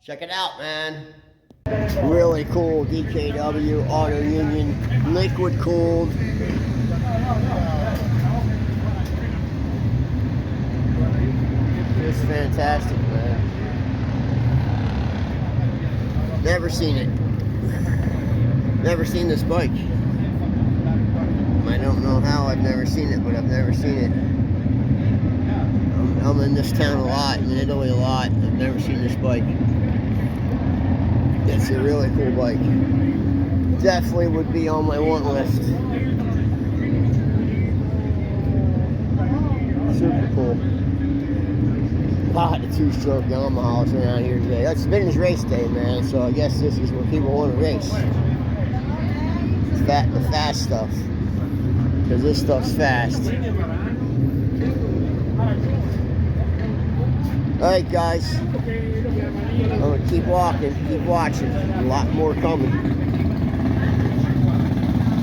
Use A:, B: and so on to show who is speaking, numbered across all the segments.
A: Check it out, man. Really cool DKW Auto Union, liquid cooled. Just fantastic, man. Never seen it. Never seen this bike. I don't know how I've never seen it, but I've never seen it. I'm in this town a lot, in Italy a lot. I've never seen this bike. It's a really cool bike. Definitely would be on my want list. Super cool. A lot of two-stroke Yamahas around here today. That's vintage race day, man. So I guess this is where people want to race. The fast stuff. Because this stuff's fast. Alright guys, I'm going to keep walking, keep watching. A lot more coming.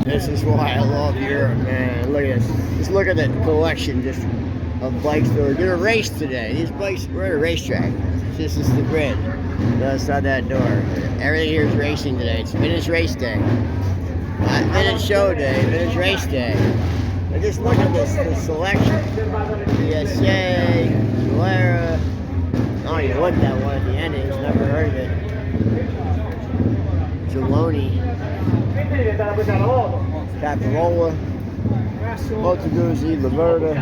A: This is why I love Europe, man. Look at this. Just look at that collection just of bikes that are going to race today. These bikes, we're at a racetrack. This is the grid. Outside that door. Everything here is racing today. It's vintage race day. Not vintage show day, vintage race day. But just look at this selection. PSA, Solera. I don't even know what that one at the end is. Never heard of it. Geloni. Caparola. Montaguzzi, Laverda.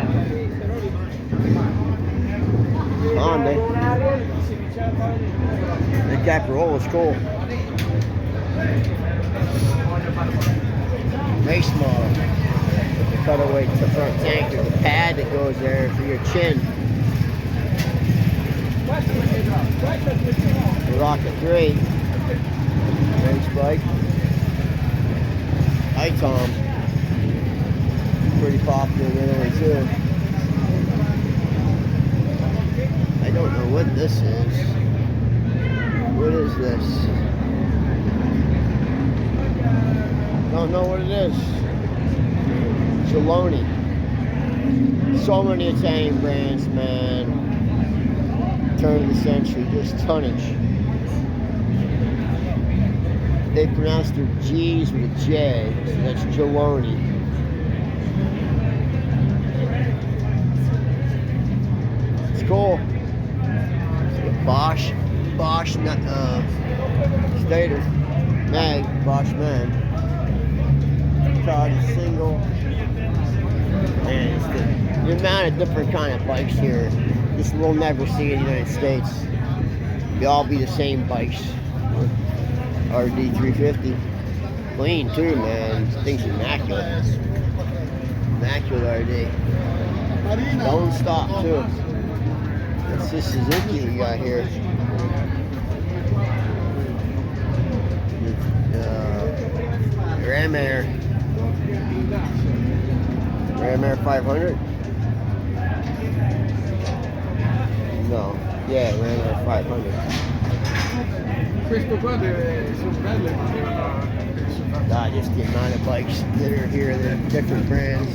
A: Honda. The Caparola's cool. Race model. The cutaway to front tanker. The pad that goes there for your chin. The Rocket 3. Race bike. Itom. Pretty popular in Italy too. I don't know what this is. What is this? Don't know what it is. Geloni. So many Italian brands, man. Turn of the century, just tonnage. They pronounce their G's with a J, so that's Geloni. It's cool. Bosch stator, mag, Bosch mag. Card is single, and it's the amount of different kind of bikes here. This we'll never see in the United States. They all be the same bikes. RD 350. Clean too, man. This thing's immaculate. Immaculate RD. Don't stop too. That's this Suzuki we got here. Ram Air 500. No, yeah, Ram Air 500. Just the amount of bikes that are here, the different brands,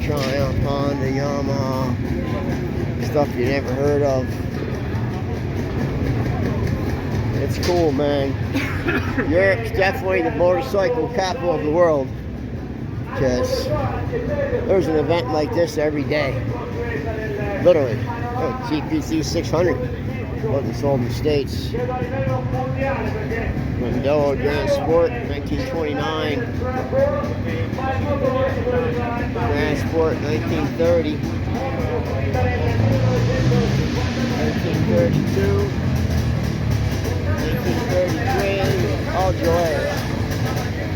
A: Triumph, Honda, Yamaha, stuff you never heard of. It's cool, man. Europe's definitely the motorcycle capital of the world, because there's an event like this every day. Literally. Oh, GPC 600 wasn't sold in the States. Mendoza Grand Sport, 1929. Grand Sport, 1930. 1932. 1933. All Joyers.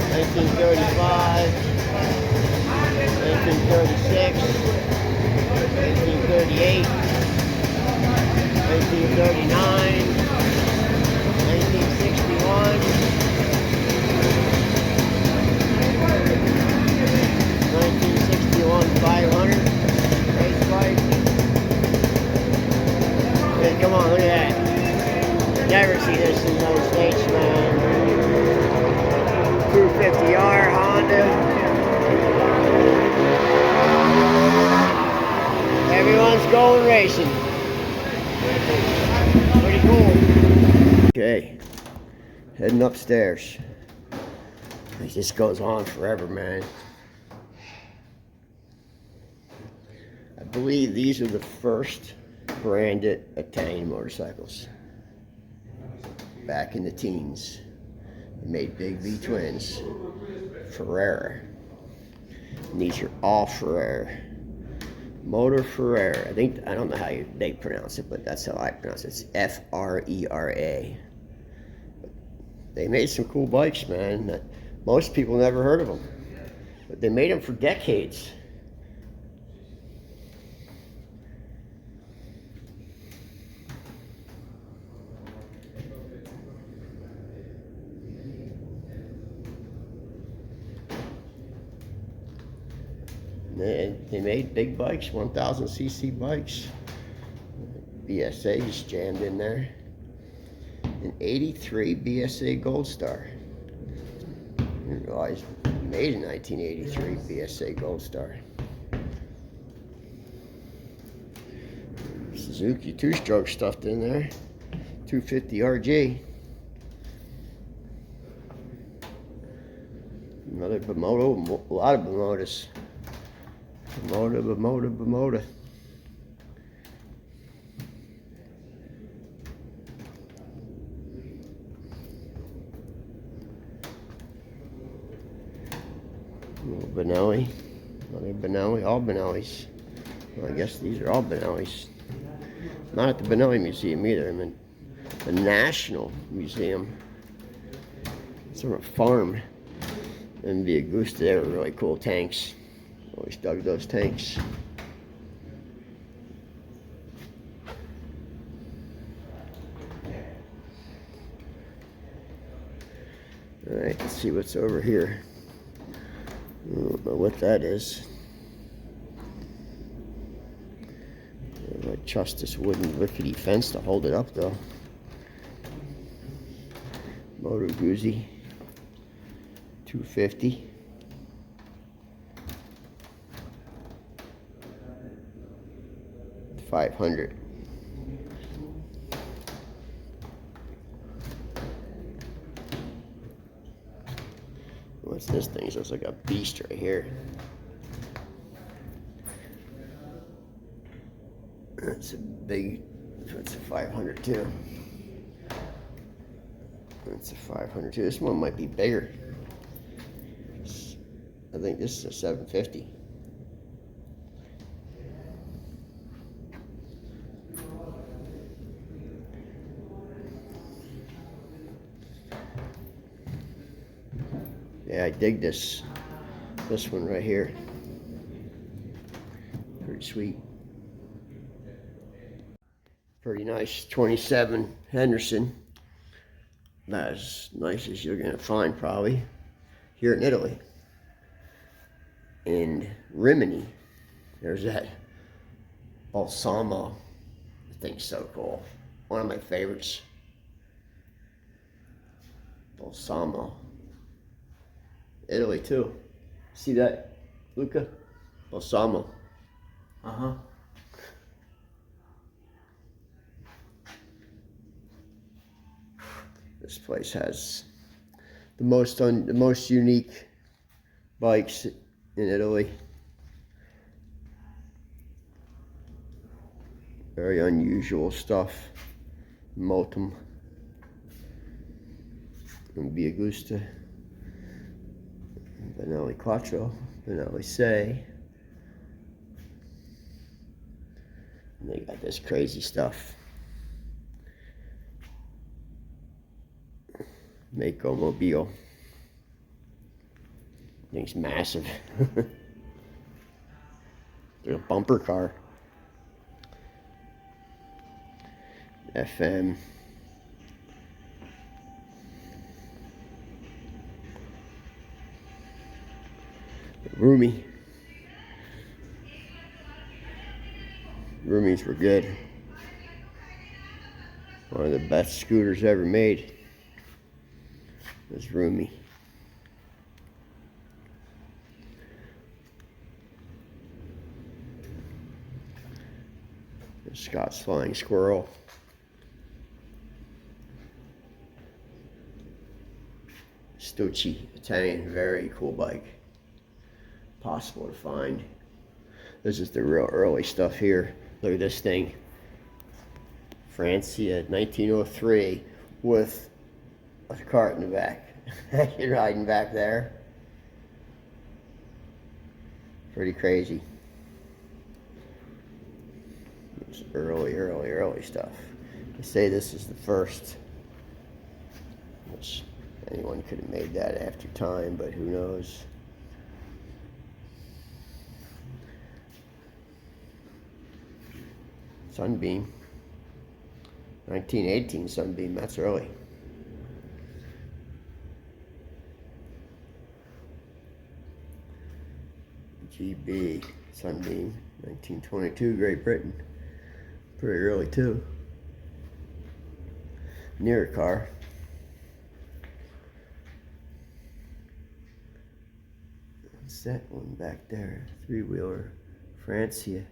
A: 1935. 1936. 1938. 1939, 1961, 1961 500 race bike. Hey, come on, look at that. Never see this in those States, man. 250R Honda. Everyone's going racing. Pretty cool. Okay, Okay, heading upstairs. It just goes on forever, man. I believe these are the first branded Italian motorcycles. Back in the teens. They made big V twins. Ferrer. And these are all Ferrer. Motor Ferrer. I don't know how they pronounce it, but that's how I pronounce it. It's F-R-E-R-A. They made some cool bikes, man. Most people never heard of them. But they made them for decades. They made big bikes, 1,000cc bikes. BSA's jammed in there. An 83 BSA Gold Star. I didn't realize made in 1983 BSA Gold Star. Suzuki two-stroke stuffed in there. 250 RG. Another Bimoto, a lot of Bimotas. Bimota. Little Benelli. Another Benelli, all Benellis. Well, I guess these are all Benellis. Not at the Benelli Museum either. I'm in the National Museum. It's on a farm in the Augusta. They were really cool tanks. Always dug those tanks. Alright, let's see what's over here. I don't know what that is. I might trust this wooden rickety fence to hold it up though. Moto Guzzi 250. $500. What's this thing? It looks like a beast right here. That's a big. That's a 500 too. That's a 500 too. This one might be bigger. I think this is a 750. Yeah, I dig this one right here. Pretty sweet. Pretty nice. 27 Henderson. Not as nice as you're gonna find probably here in Italy. And Rimini. There's that Balsamo. I think so cool. One of my favorites. Balsamo. Italy too. See that, Luca? Balsamo. This place has the most unique bikes in Italy. Very unusual stuff. Motum. And Augusta. Benelli Quattro, Benelli Say. And they got this crazy stuff. Mako Mobile. Thing's massive. There's a bumper car. FM. Roomies were good. One of the best scooters ever made. This Roomie. Scott's Flying Squirrel. Stucci, Italian, very cool bike. Possible to find. This is the real early stuff here. Look at this thing. Francia, 1903, with a cart in the back. You're riding back there. Pretty crazy. It's early stuff. They say this is the first, which anyone could have made that after time, but who knows. Sunbeam. 1918 Sunbeam, that's early. GB Sunbeam, 1922, Great Britain. Pretty early too. Near car. What's that one back there? Three-wheeler, Francia.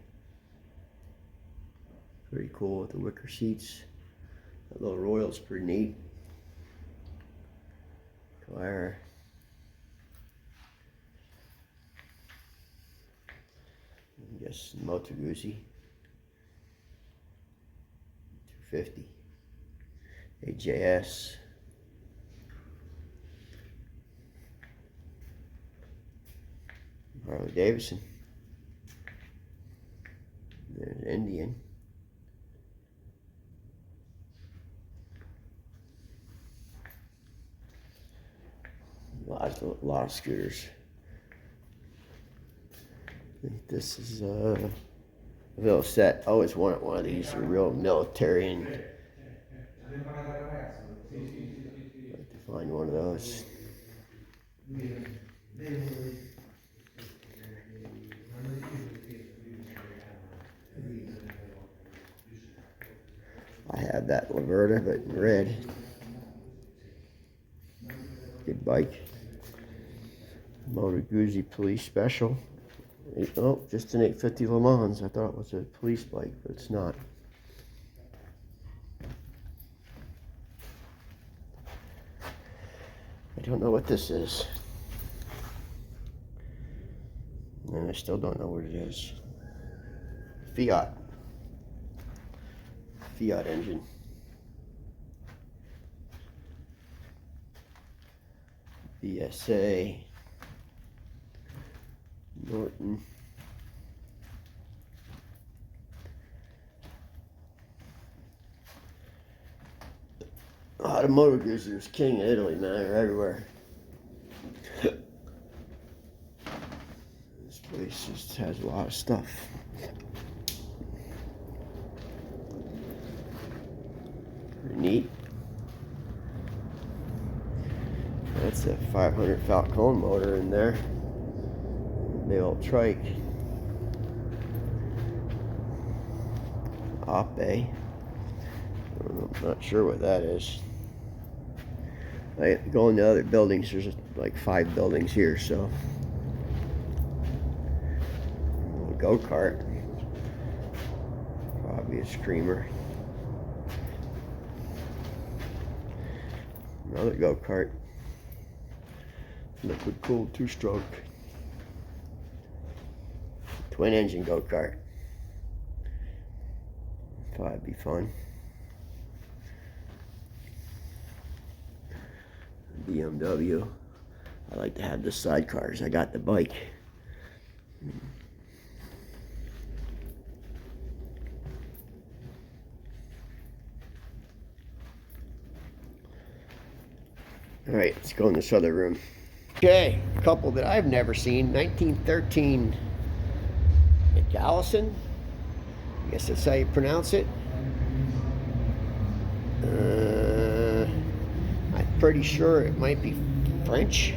A: Pretty cool with the wicker seats. That little Royal's pretty neat. Clara. I guess Moto Guzzi. 250. AJS. Harley Davidson. There's Indian. A lot of scooters. I think this is a real set. I always wanted one of these, a real military, and I'd like to find one of those. I have that Laverta, but in red. Good bike. Moto Guzzi Police Special. Oh, just an 850 Le Mans. I thought it was a police bike, but it's not. I don't know what this is. And I still don't know what it is. Fiat. Fiat engine. BSA. Norton. The Moto Guzzi was king in Italy, man. They're everywhere. This place just has a lot of stuff. Pretty neat. That's a 500 Falcone motor in there. Big old trike. Ape. I'm not sure what that is. I go in the other buildings. There's like 5 buildings here, so. A go-kart. Probably a screamer. Another go-kart. Liquid cooled 2-stroke. Twin engine go-kart. Thought it'd be fun. BMW. I like to have the sidecars. I got the bike. All right, let's go in this other room. Okay, a couple that I've never seen. 1913 Gallison. I guess that's how you pronounce it. I'm pretty sure it might be French.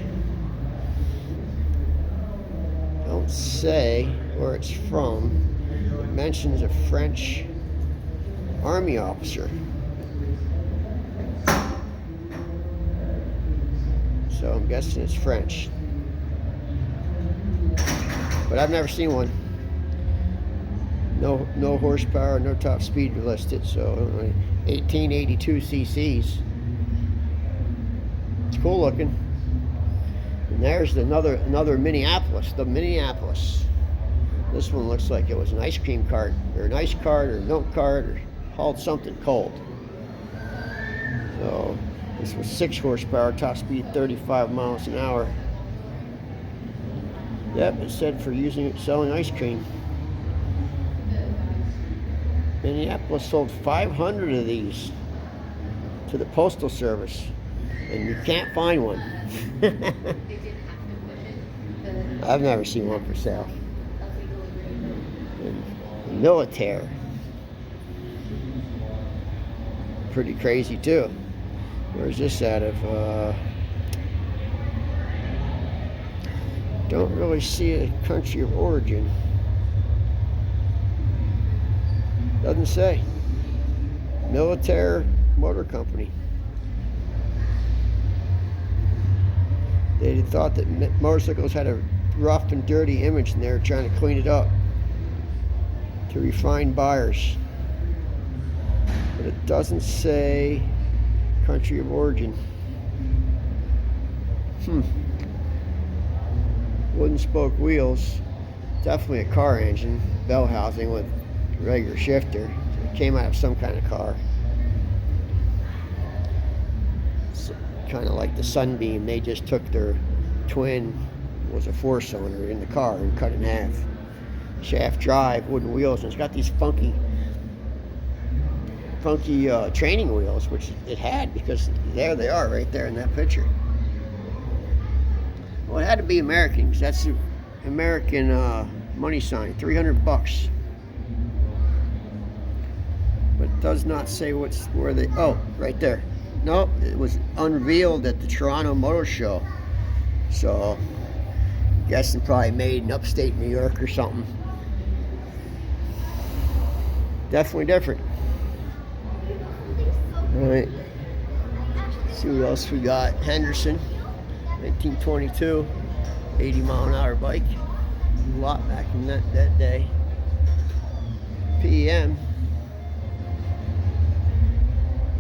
A: Don't say where it's from. It mentions a French army officer. So I'm guessing it's French. But I've never seen one. No horsepower, no top speed listed, so 1882 cc's. It's cool looking. And there's another Minneapolis, the Minneapolis. This one looks like it was an ice cream cart, or an ice cart, or a milk cart, or hauled something cold. So this was 6 horsepower, top speed 35 miles an hour. Yep, it said for selling ice cream. Minneapolis sold 500 of these to the Postal Service, and you can't find one. I've never seen one for sale. And military. Pretty crazy too. Where's this out of? Don't really see a country of origin. Doesn't say. Military Motor Company. They thought that motorcycles had a rough and dirty image, and they were trying to clean it up to refine buyers. But it doesn't say country of origin. Wooden spoke wheels. Definitely a car engine. Bell housing with regular shifter. So it came out of some kind of car. It's kind of like the Sunbeam. They just took their twin, was a 4-cylinder in the car, and cut it in half. Shaft drive, wooden wheels, and it's got these funky training wheels, which it had, because there they are right there in that picture. Well, it had to be American, because that's the American money sign, $300. But it does not say where they, oh, right there. Nope, it was unveiled at the Toronto Motor Show. So, I'm guessing probably made in upstate New York or something. Definitely different. Alright. See what else we got. Henderson, 1922, 80-mile-an-hour bike. A lot back in that day. PM,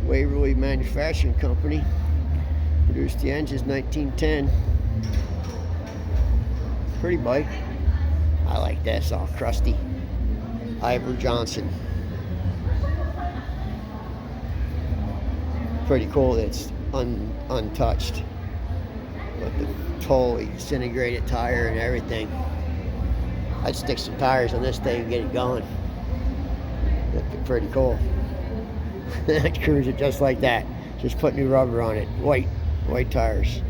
A: Waverly Manufacturing Company. Produced the engines 1910. Pretty bike. I like this, all crusty. Ivor Johnson. Pretty cool that it's untouched. With the totally disintegrated tire and everything. I'd stick some tires on this thing and get it going. That'd be pretty cool. I'd cruise it just like that. Just put new rubber on it. White tires.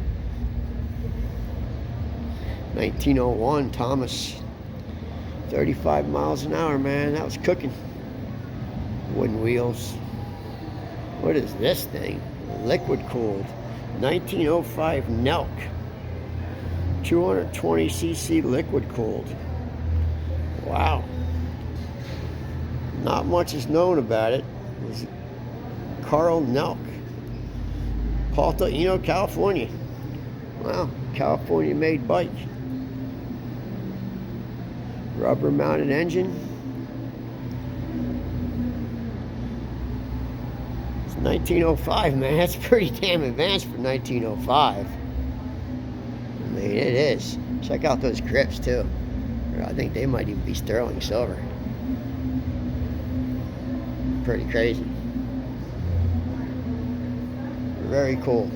A: 1901 Thomas. 35 miles an hour, man. That was cooking. Wooden wheels. What is this thing? Liquid cooled. 1905 Nelk. 220cc liquid cooled. Wow. Not much is known about it. It was Carl Nelk. Palta, California. Wow, California made bike. Rubber mounted engine. It's 1905, man. That's pretty damn advanced for 1905. I mean, it is. Check out those grips too. I think they might even be sterling silver. Pretty crazy. Very cool.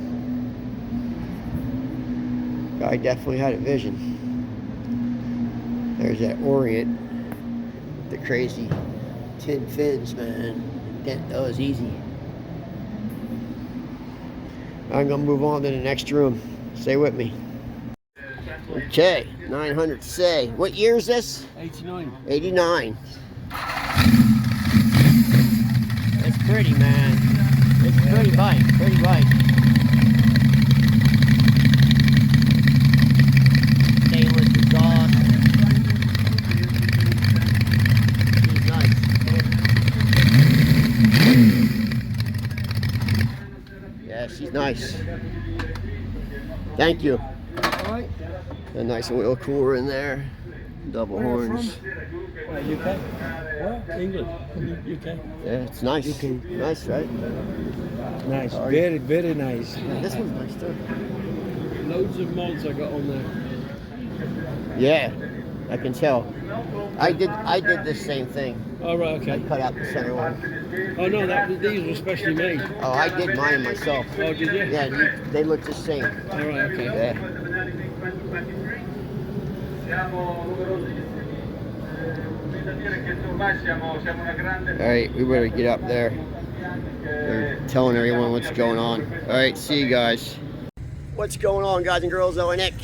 A: Guy definitely had a vision. There's that Orient. The crazy tin fins, man. Dent those easy. I'm gonna move on to the next room. Stay with me. Okay, 900 say. What year is this?
B: 89.
A: 89. It's pretty, man. It's a pretty bike. Pretty bike. Stainless exhaust. She's nice. Yeah, she's nice. Thank you.
B: All right.
A: A nice oil cooler in there. Double horns.
B: UK. What? England. UK.
A: Yeah, it's nice.
B: UK.
A: Nice, right?
B: Nice. Very, very nice.
A: Yeah, this one's nice too.
B: loads of mods I got on there.
A: Yeah, I can tell. I did the same thing.
B: Oh, right,
A: I
B: okay.
A: cut out the center one.
B: Oh, no, these were specially made.
A: Oh, I did mine myself.
B: Oh, did you?
A: Yeah, they look the same.
B: All right, okay.
A: Yeah. All right, we better get up there. They're telling everyone what's going on. All right, see you guys. What's going on, guys and girls? Owen Nick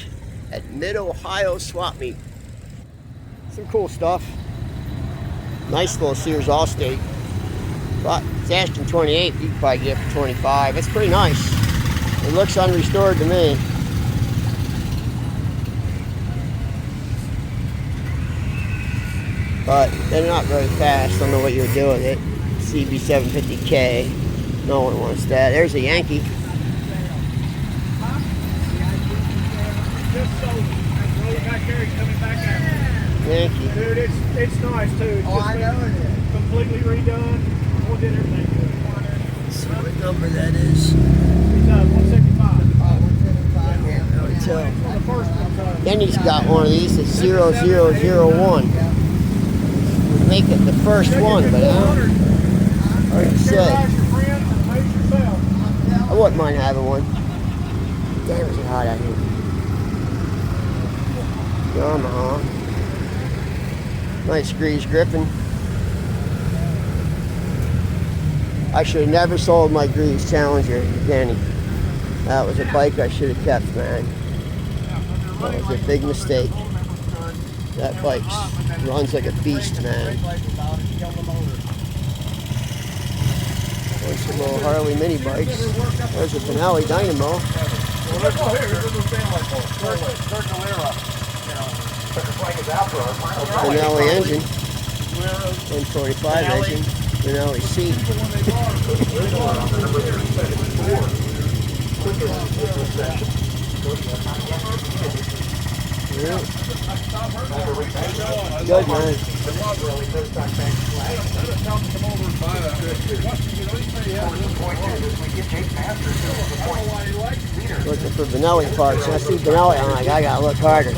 A: at Mid-Ohio Swap Meet. Some cool stuff. Nice little Sears Allstate. But it's asking 28. You can probably get it for 25. That's pretty nice. It looks unrestored to me. But they're not very fast. I don't know what you would do with it. CB750K. No one wants that. There's a Yankee. Yankee.
C: Dude, it's nice too. It's
A: I know it is.
C: Completely redone. We did everything to it.
A: Let's see what number that is.
C: It's 175.
A: 175. Can't really tell.
C: The first one.
A: Then he's got one of these. It's 0001. Make it the first one, but I already said I wouldn't mind having one. Damn, is it hot out here. Yamaha. Nice Grease Griffin. I should have never sold my Grease Challenger, Danny. That was a bike I should have kept, man. That was a big mistake. That bike runs like a beast, man. There's some little Harley mini bikes. There's a Benelli Dynamo. Benelli engine. 125 engine. Benelli seat. Yeah. Good, man. Looking for Benelli parts. I see Benelli, I'm like, I gotta look harder.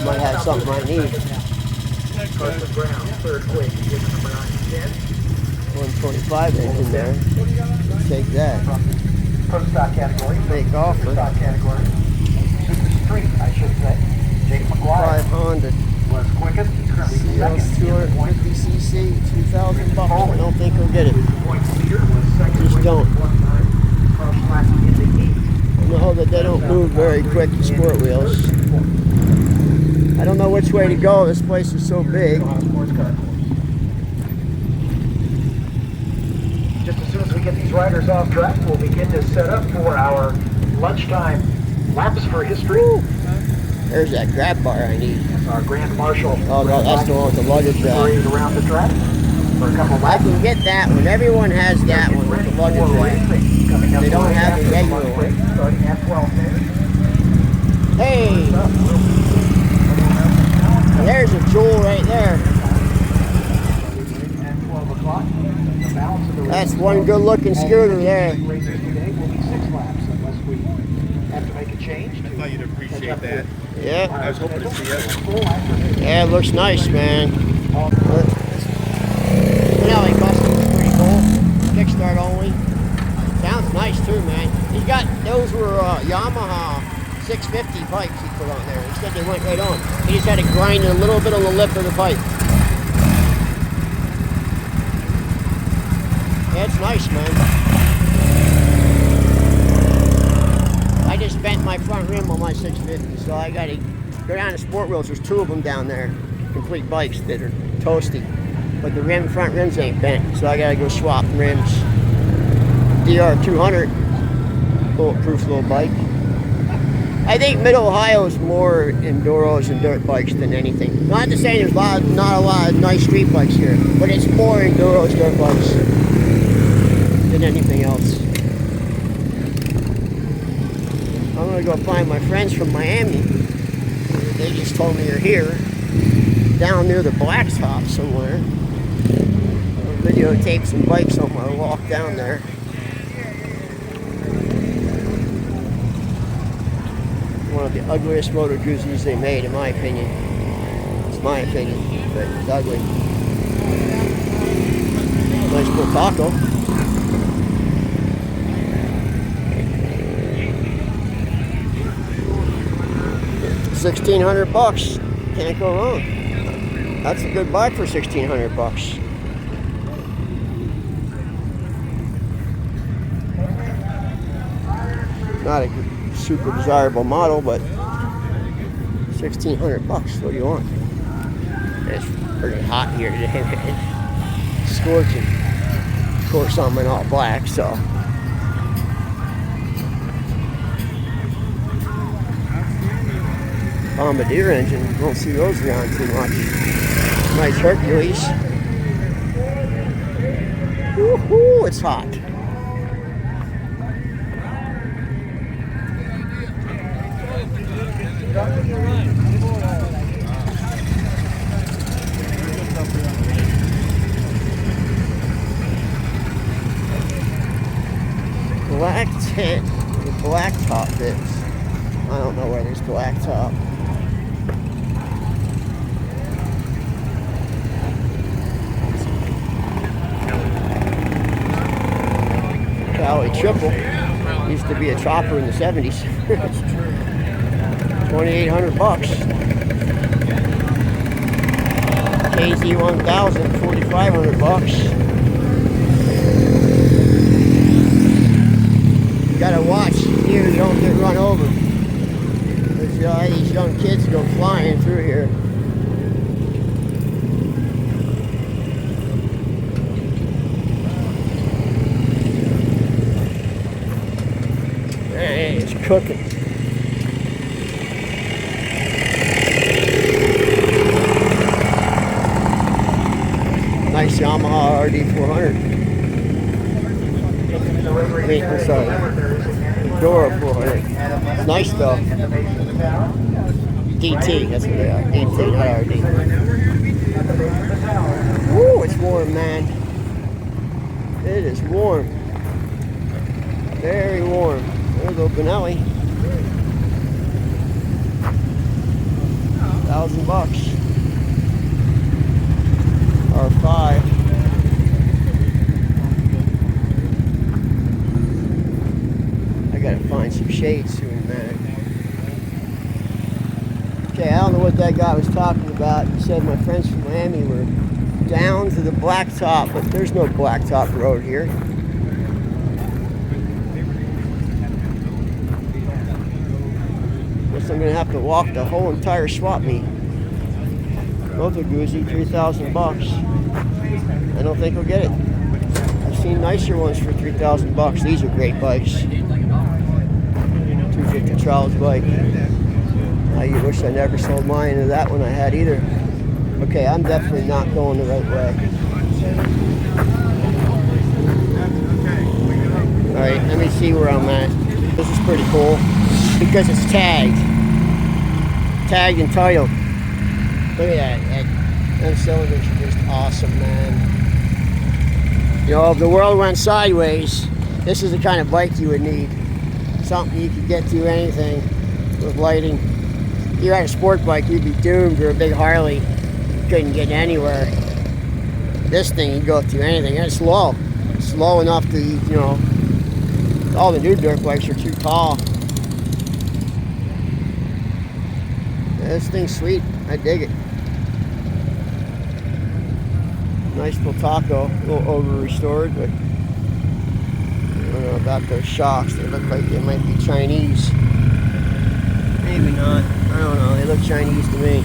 A: Might have something I need. 125 engine there. Take that. Make offer.
C: I should say. Jake McGuire
A: 500.
C: was quickest. He's currently second.
A: 250cc, 2,000 bucks. I don't think he'll get it. Just don't. I know that they don't move very quick, the sport wheels. I don't know which way to go. This place is so big.
C: Just as soon as we get these riders off track, we'll begin to set up for our lunchtime laps for history.
A: Woo. There's that grab bar I need.
C: That's our Grand Marshal.
A: Oh, no, that's the one with the luggage rack.
C: Around the track for a couple
A: I
C: laps.
A: can get that one. Everyone has that one with the luggage rack. They don't have the regular one.
C: Starting at 12 noon.
A: Hey! There's a jewel right there.
C: At 12 o'clock. The balance of the
A: That's one good looking scooter there.
C: races today will be 6 laps unless we have to make a change.
D: I thought you'd appreciate that.
A: Yeah.
D: I was hoping to see it.
A: Yeah, it looks nice, man. Benelli custom is pretty cool. Kickstart only. Sounds nice too, man. He's got, those were Yamaha 650 bikes he put on there. He said they went right on. He just had to grind a little bit on the lip of the bike. Yeah, it's nice, man. I just bent my front rim on my 650, so I gotta go down to Sport Wheels. There's 2 of them down there, complete bikes that are toasty. But the front rims ain't bent, so I gotta go swap rims. DR200, bulletproof little bike. I think Mid-Ohio is more enduros and dirt bikes than anything. Not to say there's not a lot of nice street bikes here, but it's more enduros, dirt bikes than anything else. I'm gonna go find my friends from Miami. They just told me you're here, down near the Blacktop somewhere. I'll videotape some bikes on my walk down there. of the ugliest Moto Guzzi's they made, in my opinion. It's my opinion, but it's ugly. Nice little taco. $1,600. Can't go wrong. That's a good buy for $1,600. Not a super desirable model, but $1,600. What do you want? It's pretty hot here today, man. Scorching. Of course, I'm in all black, so. Bombardier engine, don't see those around too much. Nice Hercules. Woohoo, it's hot. Black tent with black top bits. I don't know where there's black top. Cali triple. Used to be a chopper in the 70s. $2,800. KZ1000, $4,500. You gotta watch here, you don't get run over. There's these young kids go flying through here. Hey, it's cooking. Nice Yamaha RD400. Wait, I'm sorry. Dora 400. It's nice though. DT, that's what they are. DT, not RD. Woo, it's warm, man. It is warm. Very warm. There goes Benelli. $1,000. R5. I gotta find some shades soon, man. Okay, I don't know what that guy was talking about. He said my friends from Miami were down to the blacktop, but there's no blacktop road here. Guess I'm gonna have to walk the whole entire swap meet. Moto Guzzi, $3,000. I don't think I'll get it. I've seen nicer ones for $3,000. These are great bikes. 250 Charles bike. I wish I never sold mine to that one I had either. Okay, I'm definitely not going the right way. Alright, let me see where I'm at. This is pretty cool because it's tagged. Tagged and titled. Look at that. Those cylinders are just awesome, man. You know, if the world went sideways, this is the kind of bike you would need. Something you could get to anything with lighting. If you had a sport bike, you'd be doomed, or a big Harley. You couldn't get anywhere. This thing, you go through anything. And it's slow. Slow enough to, you know, all the new dirt bikes are too tall. This thing's sweet. I dig it. Nice little taco. A little over-restored, but I don't know about those shocks. They look like they might be Chinese. Maybe not. I don't know. They look Chinese to me.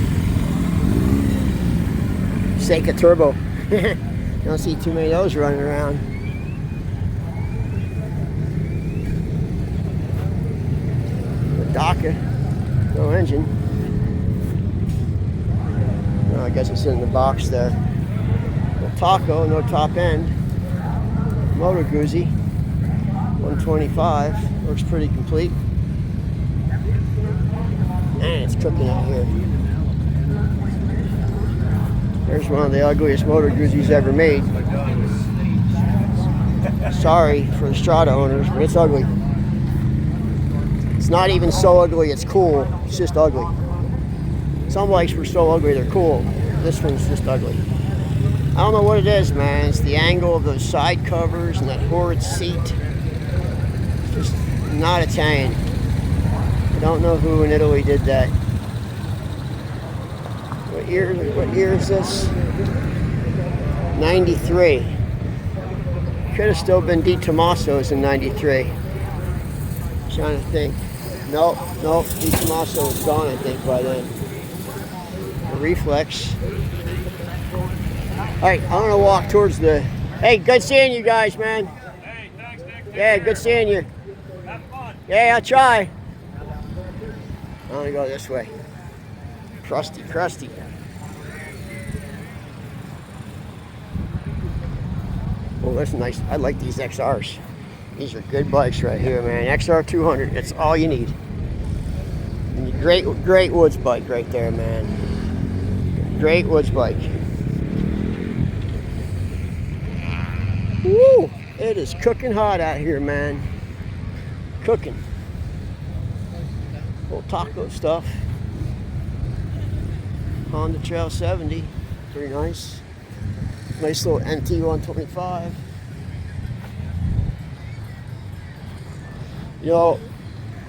A: Seika Turbo. You don't see too many of those running around. The Dhaka. No engine. I guess it's in the box there. The taco, no top end. Moto Guzzi, 125. Looks pretty complete. Man, it's cooking out here. There's one of the ugliest Moto Guzzis ever made. Sorry for the Strada owners, but it's ugly. It's not even so ugly it's cool. It's just ugly. Some bikes were so ugly they're cool. This one's just ugly. I don't know what it is, man. It's the angle of those side covers and that horrid seat. It's just not Italian. I don't know who in Italy did that. What year is this? 93. Could have still been Di Tommaso's in 93. Trying to think. Nope. Di Tommaso was gone, I think, by then. The Reflex. Alright, I'm gonna walk towards the. Hey, good seeing you guys, man.
E: Hey, thanks, Nick.
A: Yeah, good seeing you.
E: Have fun.
A: Yeah, I'll try. I'm gonna go this way. Crusty. Oh, that's nice. I like these XRs. These are good bikes right here, man. XR 200, that's all you need. And great woods bike right there, man. Great woods bike. Woo! It is cooking hot out here, man. Cooking. Little taco stuff. Honda Trail 70. Pretty nice. Nice little NT 125. You know,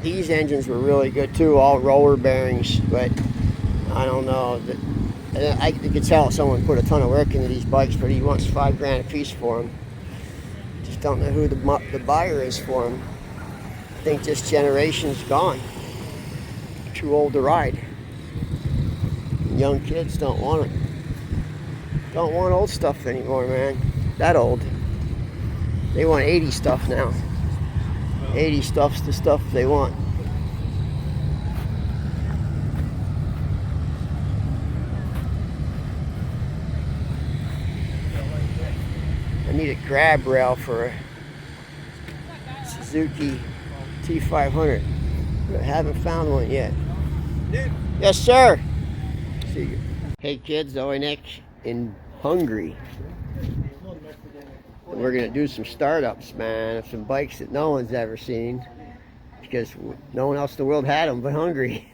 A: these engines were really good too, all roller bearings, but I don't know. I could tell someone put a ton of work into these bikes, but he wants $5 grand a piece for them. Just don't know who the buyer is for them. I think this generation's gone. Too old to ride. Young kids don't want it. Don't want old stuff anymore, man. That old. They want 80 stuff now. 80 stuff's the stuff they want. I need a grab rail for a Suzuki T500. But I haven't found one yet. Yes, sir. See you. Hey kids, Zoe Nick in Hungary. And we're gonna do some startups, man, of some bikes that no one's ever seen because no one else in the world had them but Hungary.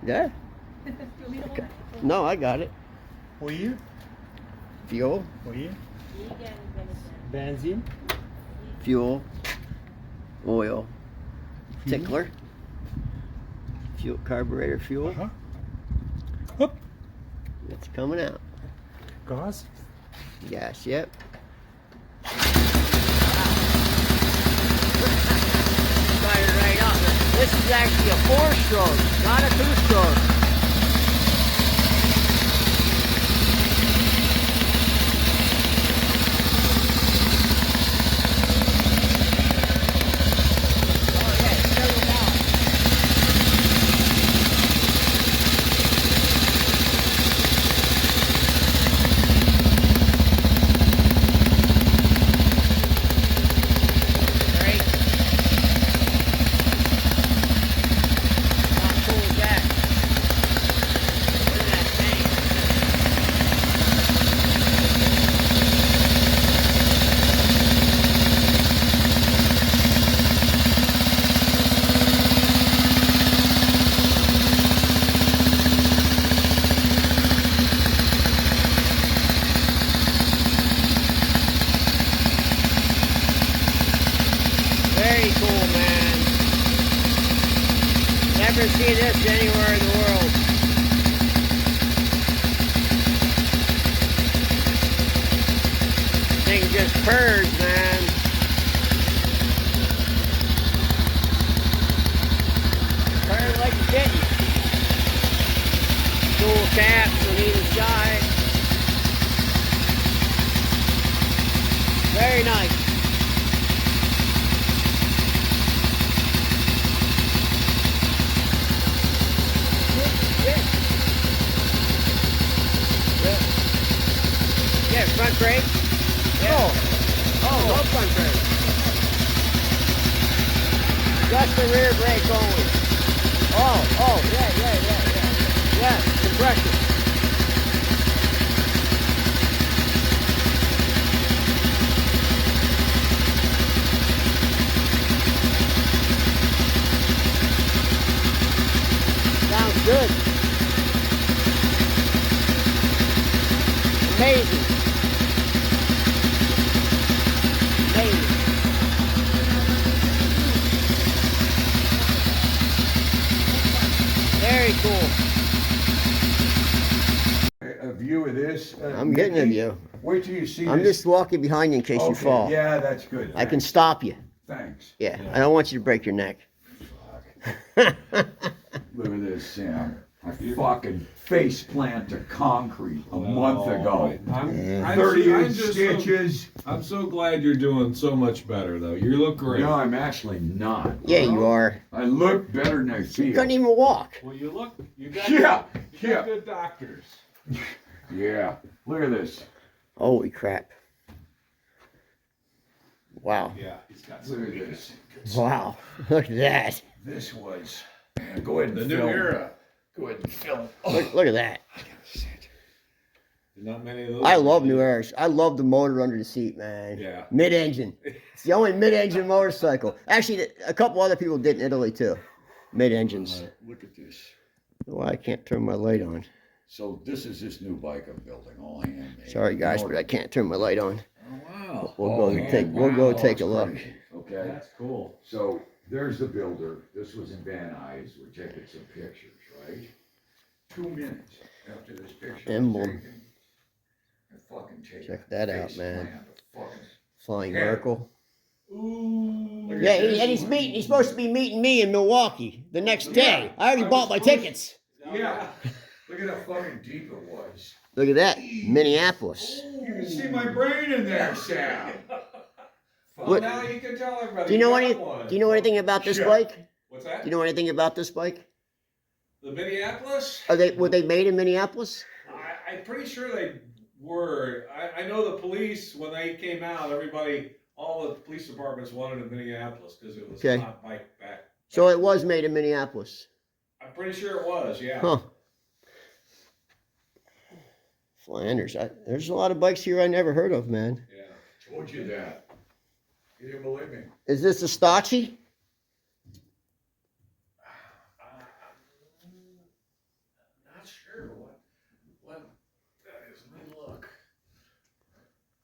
A: Yeah? Okay. No, I got it.
F: Oil,
A: Fuel,
F: benzene,
A: fuel, oil, tickler, fuel, carburetor fuel.
F: Hop.
A: It's coming out.
F: Gas.
A: Gas, yep. Started right up. This is actually a 4-stroke, not a 2-stroke. Never see this anywhere in the world. Thing just purrs, man. Purrs like a kitten. Dual caps on either side. Very nice. Yeah, front brake. Yeah. Oh, no front brake. Just the rear brake only. Oh, yeah. Yeah, compression. Amazing. Amazing. Very cool.
G: A view of this.
A: I'm getting a view.
G: Wait till you see
A: I'm
G: this.
A: just walking behind you in case you
G: Okay,
A: fall.
G: yeah, that's good.
A: I can
G: Thanks.
A: stop you.
G: Thanks.
A: Yeah, I don't want you to break your neck.
G: Look at this, Sam. I fucking face plant to concrete a month ago.
H: I'm
G: 38
H: just
G: stitches.
H: I'm so glad you're doing so much better, though. You look great.
G: No, I'm actually not.
A: Yeah, you are.
G: I look better than I
A: You
G: feel.
A: couldn't even walk.
H: Well, you got,
G: Yeah,
H: you
G: yeah.
H: got good doctors.
G: Yeah. Look at this.
A: Holy crap. Wow.
H: Yeah, he's got
G: Look
H: some.
G: at this.
A: Wow. Look at that.
G: This was. Go ahead and
H: The new
G: film.
H: era.
G: Go ahead and film.
A: Look at that.
H: There's not many of those.
A: I love New Eras. I love the motor under the seat, man.
H: Yeah.
A: Mid-engine. It's the only mid-engine motorcycle. Actually, a couple other people did in Italy too. Mid-engines.
G: Look at this.
A: Well, I can't turn my light on.
G: So this is this new bike I'm building, all handmade.
A: Sorry guys, but I can't turn my light on.
H: Oh, wow.
A: We'll go and take. We'll go take a look.
G: Okay.
H: That's cool.
G: So there's the builder. This was in Van Nuys. We're taking some pictures, right? 2 minutes after this picture
A: Emblem.
G: was taken, I fucking take
A: Check
G: a
A: that out,
G: face
A: man.
G: plant of fucking-
A: Flying
G: Yeah.
A: Merkel.
H: Ooh.
G: Look at
A: Yeah,
G: this
A: and he's
G: one.
A: meeting. He's supposed to be meeting me in Milwaukee the next day. I already bought my tickets.
G: Yeah. Look at how fucking deep it was.
A: Look at that, Minneapolis.
G: You can see my brain in there, Sam.
H: Well,
A: What-
H: now you can tell everybody.
A: Do you know
H: got
A: any?
H: one.
A: Do you know anything about this
G: Yeah.
A: bike?
H: What's that?
A: Do you know anything about this bike?
H: The Minneapolis?
A: Were they made in Minneapolis?
H: I'm pretty sure they were. I know the police, when they came out, all the police departments wanted a Minneapolis because it was
A: Okay.
H: a hot bike back.
A: So it was made in Minneapolis.
H: I'm pretty sure it was, yeah.
A: Huh. Flanders. There's a lot of bikes here I never heard of, man.
H: Yeah.
G: Told you that. You didn't believe me.
A: Is this a Stacci?
H: Not sure what that is. Let me look.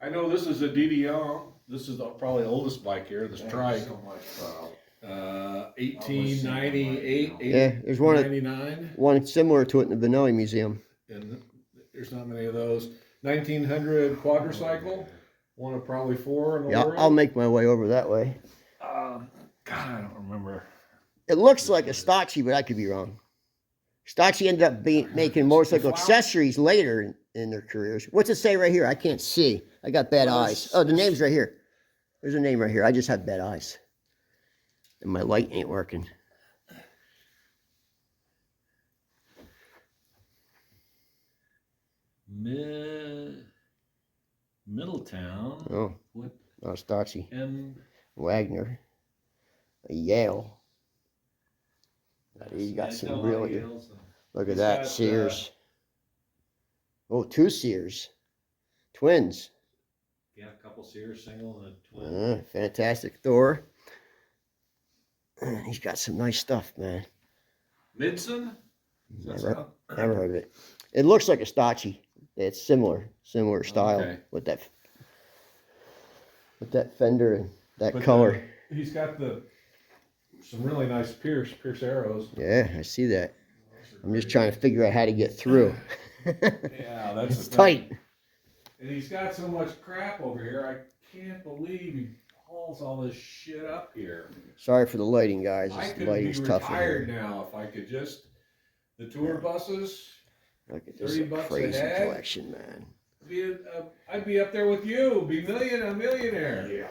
H: I know this is a DDR. This is probably the oldest bike here, the
G: Thank
H: Strike.
G: you so much, pal.
H: 1898,
A: Yeah, there's one
H: 1899.
A: similar to it in the Benelli Museum.
H: And there's not many of those. 1900 quadricycle, one of probably 4 in the
A: Yeah,
H: world.
A: I'll make my way over that way.
H: God, I don't remember.
A: It looks like a Stacci, but I could be wrong. Stacci ended up making motorcycle accessories later in their careers. What's it say right here? I can't see. I got bad eyes. Oh, the name's right here. There's a name right here. I just have bad eyes. And my light ain't working.
H: Middletown.
A: Oh,
H: What?
A: not Stacci.
H: M.
A: Wagner. A Yale. He's got some really good. Look at
H: He's
A: that.
H: got,
A: Sears. Oh, 2 Sears. Twins.
H: Yeah, a couple Sears single and a twin.
A: Fantastic. Thor. He's got some nice stuff, man.
H: Midson?
A: Never heard of it. It looks like a Stacci. It's similar style
H: Okay.
A: with that fender and that color.
H: He's got some really nice Pierce arrows.
A: Yeah, I see that. I'm just trying to figure out how to get through.
H: Yeah, that's
A: It's
H: the thing.
A: tight.
H: And he's got so much crap over here. I can't believe he hauls all this shit up here.
A: Sorry for the lighting, guys.
H: I
A: This
H: could be
A: lighting's tough in
H: retired
A: here.
H: now if I could just the tour buses.
A: Look at this
H: 30 bucks a
A: crazy
H: head.
A: collection, man.
H: I'd be up there with you. Be a millionaire.
G: Yeah.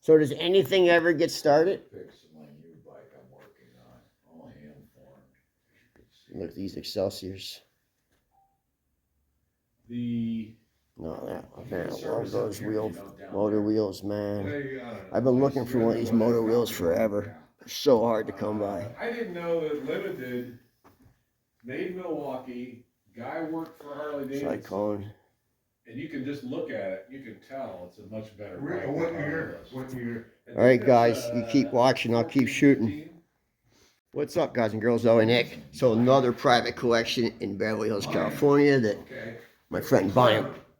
A: So does anything ever get started?
G: Fix my new bike I'm working on. All hand formed.
A: Look at these Excelsiors.
H: The
A: No, man, I love
G: Service
A: those
G: up here,
A: wheel,
G: you know, down
A: motor
G: there.
A: wheels, man.
H: they,
A: I've been looking for one of these motor wheels forever. They're so hard to come by.
H: I didn't know that Limited made Milwaukee. Guy worked for Harley Davidson.
A: Cyclone.
H: And you can just look at it. You can tell it's a much better
G: Really?
H: bike.
G: What
H: than
G: year?
H: ours.
G: What year?
H: I
A: All right,
H: think
A: guys,
H: it's,
A: you keep watching, I'll keep shooting.
H: 14.
A: What's up, guys and girls? Zoe Nick. So another private collection in Beverly Hills, California that my friend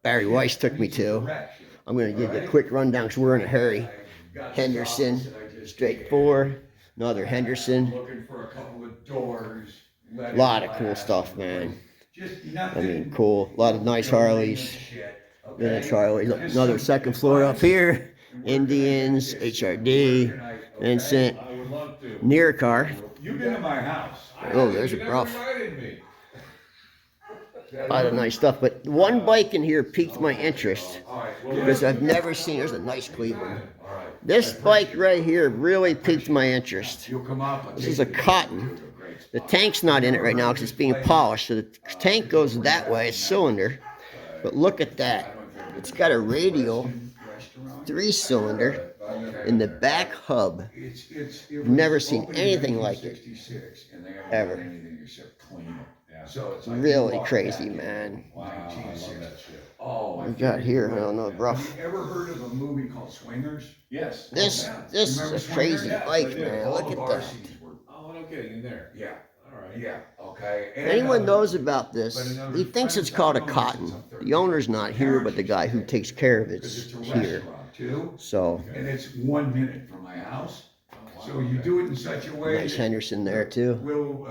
A: Barry Weiss took me to. I'm going to give you a quick rundown because we're in a hurry. Henderson, straight 4. Another Henderson.
G: Looking for a couple of doors.
A: A lot of cool stuff, man. I mean, cool. A lot of nice Harleys. Vintage Harleys. Another second floor up here. Indians, HRD, Vincent, near car.
G: You've been to my house.
A: Oh, there's a rough. A lot of nice stuff, but one bike in here piqued my interest because I've never seen. There's a nice Cleveland. This bike right here really piqued my interest. This is a Cotton. The tank's not in it right now because it's being polished, so the tank goes that way, it's cylinder. But look at that. It's got a radial 3-cylinder in the back hub. I've never seen anything like it, ever. Really crazy, man. We got here, I don't know, rough.
G: Have you ever heard of a movie called Swingers?
H: Yes.
A: This is a crazy bike, man. Look at that.
G: Oh, okay, in there. Yeah. All right. Yeah. Okay.
A: If anyone knows about this, he thinks it's called a Cotton. The owner's not here, but the guy who takes care of it's here. So.
G: And it's 1 minute from my house. So you do it in such a way.
A: Nice Henderson there too.
G: We'll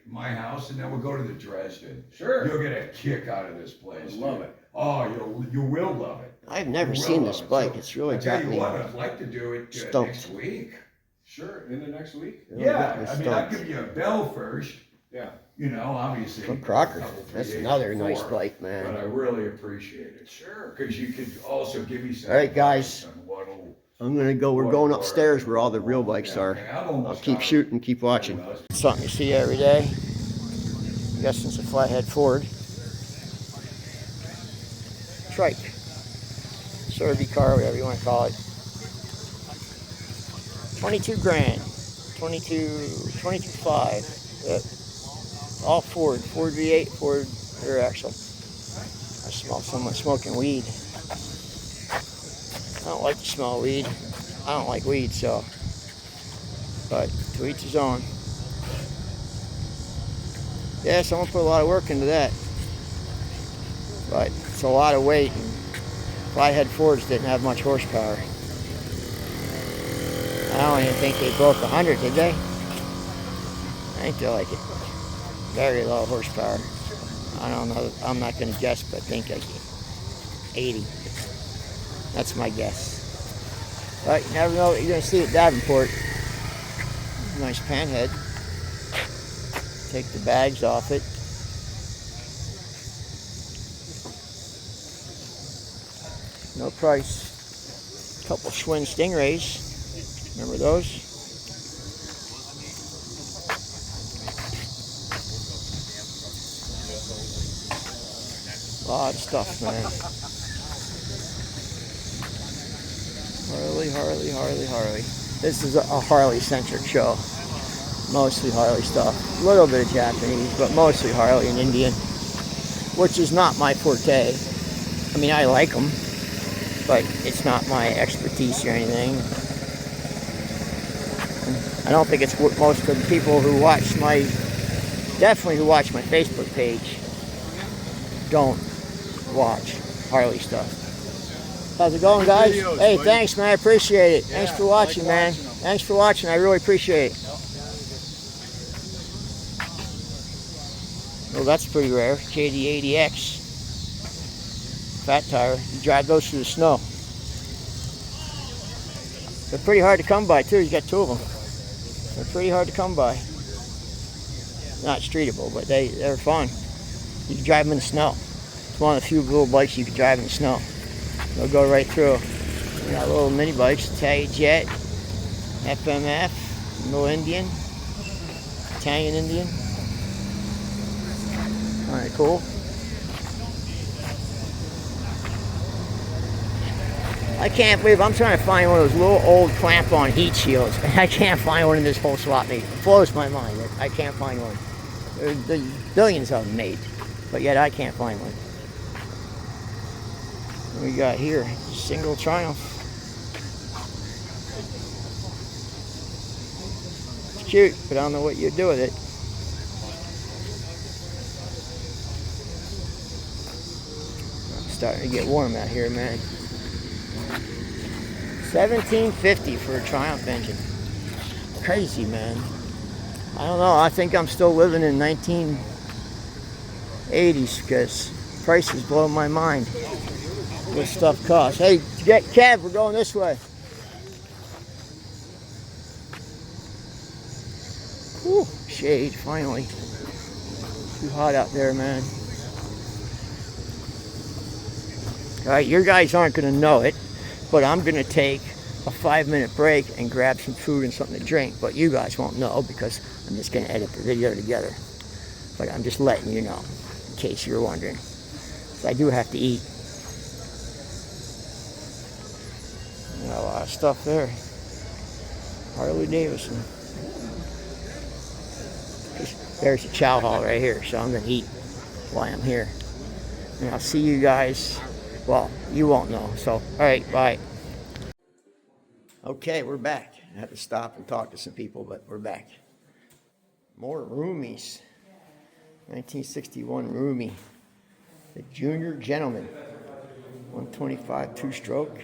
G: my house, and then we'll go to the Dresden.
H: Sure.
G: You'll get a kick out of this place.
H: Love it.
G: Oh, you will love it.
A: I've never seen this bike. It's really got me
G: I'd like to do it
A: stoked.
G: next week.
H: Sure, in the next week?
G: Yeah, I mean, I'll give you a bell first.
H: Yeah.
G: You know, obviously.
A: From Crocker. That's another nice bike,
G: But I
A: man.
G: really appreciate it. Sure. Because you could also give me some.
A: All right, guys.
G: on what'll-
A: I'm gonna go. We're going upstairs where all the real bikes are. I'll keep shooting, keep watching. Something you see every day. I'm guessing it's a flathead Ford. Trike. Survey car, whatever you want to call it. 22 grand. 22.5. Yep. All Ford. Ford V8, Ford rear axle. I smell someone smoking weed. I don't like the smell of weed. I don't like weed, so. But to each his own. Yeah, someone put a lot of work into that. But it's a lot of weight. And flathead Fords didn't have much horsepower. I don't even think they broke 100, did they? I think they're like very low horsepower. I don't know. I'm not going to guess, but I think like 80. That's my guess. But you never know what you're going to see at Davenport. Nice panhead. Take the bags off it. No price. Couple Schwinn Stingrays. Remember those? A lot of stuff, man. Harley. This is a Harley-centric show. Mostly Harley stuff. A little bit of Japanese, but mostly Harley and Indian, which is not my forte. I mean, I like them, but it's not my expertise or anything. I don't think it's what most of the people who watch definitely who watch my Facebook page don't watch Harley stuff. How's it going, guys? Hey, thanks, man. I appreciate it. Thanks for watching, man. Thanks for watching. I really appreciate it. Well, that's pretty rare. KD80X. Fat tire. You drive those through the snow. They're pretty hard to come by, too. You got 2 of them. They're pretty hard to come by. Not streetable, but they're fun. You can drive them in the snow. It's one of the few little bikes you can drive in the snow. They'll go right through. We got little mini bikes, Italian Jet, FMF, little Indian, Italian Indian. Alright, cool. I can't believe I'm trying to find one of those little old clamp-on heat shields. I can't find one in this whole swap meet. It blows my mind that I can't find one. There's billions of them made, but yet I can't find one. What we got here? Single Triumph. cute, but I don't know what you'd do with it. It's starting to get warm out here, man. $17.50 for a Triumph engine. Crazy, man. I don't know. I think I'm still living in 1980s because prices blow my mind. What stuff costs. Hey, Kev, we're going this way. Whew, shade, finally. Too hot out there, man. Alright, your guys aren't going to know it, but I'm going to take a 5-minute break and grab some food and something to drink. But you guys won't know because I'm just going to edit the video together. But I'm just letting you know, in case you're wondering. So I do have to eat. Got a lot of stuff there. Harley Davidson. There's a chow hall right here, so I'm going to eat while I'm here. And I'll see you guys. Well, you won't know. So, all right, bye. Okay, we're back. I had to stop and talk to some people, but we're back. More roomies. 1961 roomie. The Junior Gentleman. 125 two-stroke.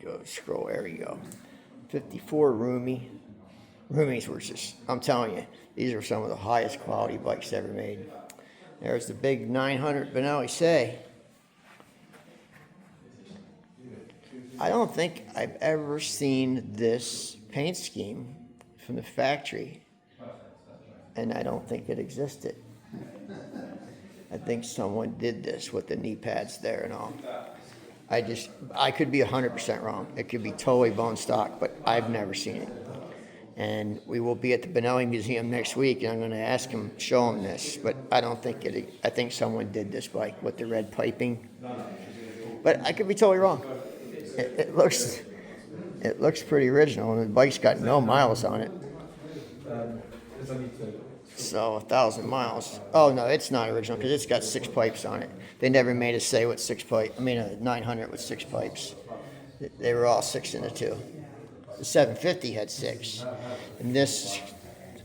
A: Go scroll, there you go. 54 roomie. Roomies were just, I'm telling you, these are some of the highest quality bikes ever made. There's the big 900 Benelli Say. I don't think I've ever seen this paint scheme from the factory, and I don't think it existed. I think someone did this with the knee pads there and all. I could be 100% wrong. It could be totally bone stock, but I've never seen it. And we will be at the Benelli Museum next week, and I'm going to ask him, show him this. But I don't think it. I think someone did this bike with the red piping. But I could be totally wrong. It looks pretty original, and the bike's got no miles on it. So 1,000 miles. Oh no, it's not original because it's got 6 pipes on it. They never made a Say with 6 pipes. I mean a 900 with 6 pipes. They were all 6 in the 2. The 750 had 6, and this,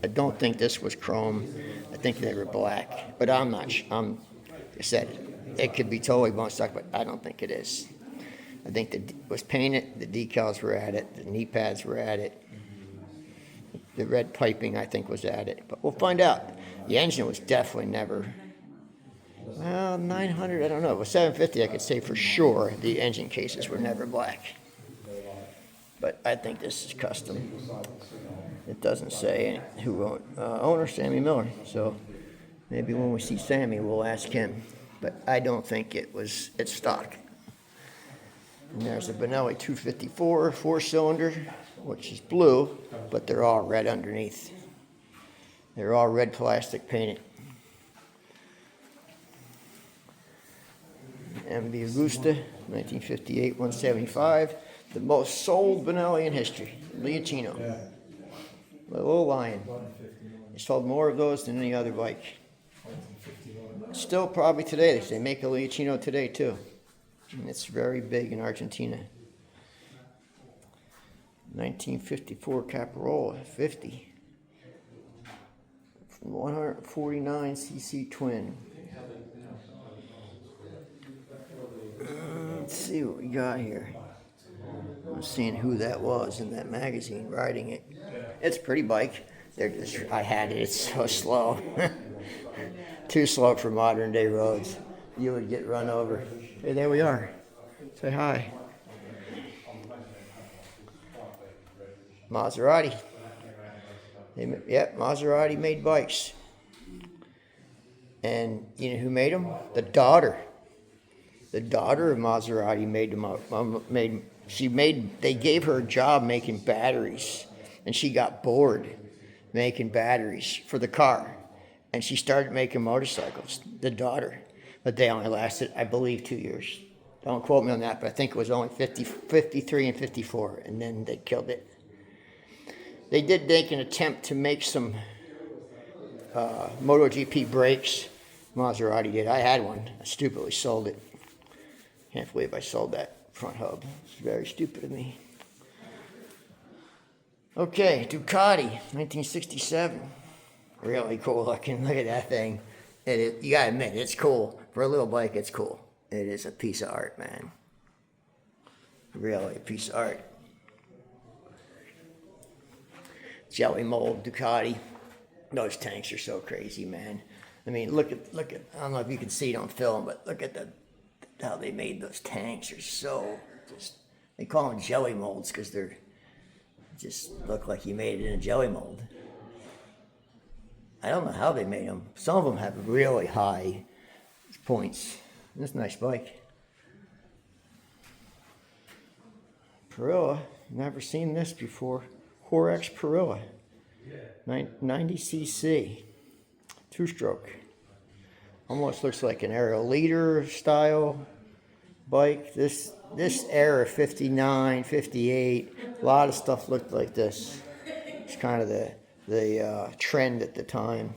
A: I don't think this was chrome. I think they were black, but I'm not. I said it could be totally bone stock, but I don't think it is. I think it was painted. The decals were at it. The knee pads were at it. The red piping, I think, was at it, but we'll find out. The engine was definitely never. Well, 900, I don't know. With 750, I could say for sure the engine cases were never black. But I think this is custom. It doesn't say who owned. Owner, Sammy Miller. So maybe when we see Sammy, we'll ask him. But I don't think it's stock. And there's a Benelli 254 4-cylinder, which is blue, but they're all red underneath. They're all red plastic painted. MV Augusta, 1958, 175. The most sold Benelli in history, Leoncino. The little lion. They sold more of those than any other bike. Still probably today, they make a Leoncino today too. And it's very big in Argentina. 1954 Caparola, 50. 149cc twin. Let's see what we got here. I'm seeing who that was in that magazine riding it. It's a pretty bike. I had it. It's so slow. Too slow for modern day roads. You would get run over. Hey, there we are. Say hi. Maserati. Maserati made bikes. And you know who made them? The daughter. The daughter of Maserati made them up. They gave her a job making batteries, and she got bored making batteries for the car, and she started making motorcycles, the daughter. But they only lasted, I believe, 2 years. Don't quote me on that, but I think it was only 53 and 54, and then they killed it. They did make an attempt to make some MotoGP brakes. Maserati did. I had one. I stupidly sold it. Can't believe I sold that front hub. It's very stupid of me. Okay, Ducati, 1967. Really cool looking. Look at that thing. You gotta admit, it's cool. For a little bike, it's cool. It is a piece of art, man. Really a piece of art. Jelly mold Ducati. Those tanks are so crazy, man. I mean, look at. I don't know if you can see it on film, but look at how they made those tanks. They're so they call them jelly molds because they're just look like you made it in a jelly mold. I don't know how they made them. Some of them have really high points. This is a nice bike. Perilla, never seen this before. Horex Perilla, 90cc, two-stroke. Almost looks like an Aero Leader style bike. This era, 59, 58, a lot of stuff looked like this. It's kind of the trend at the time.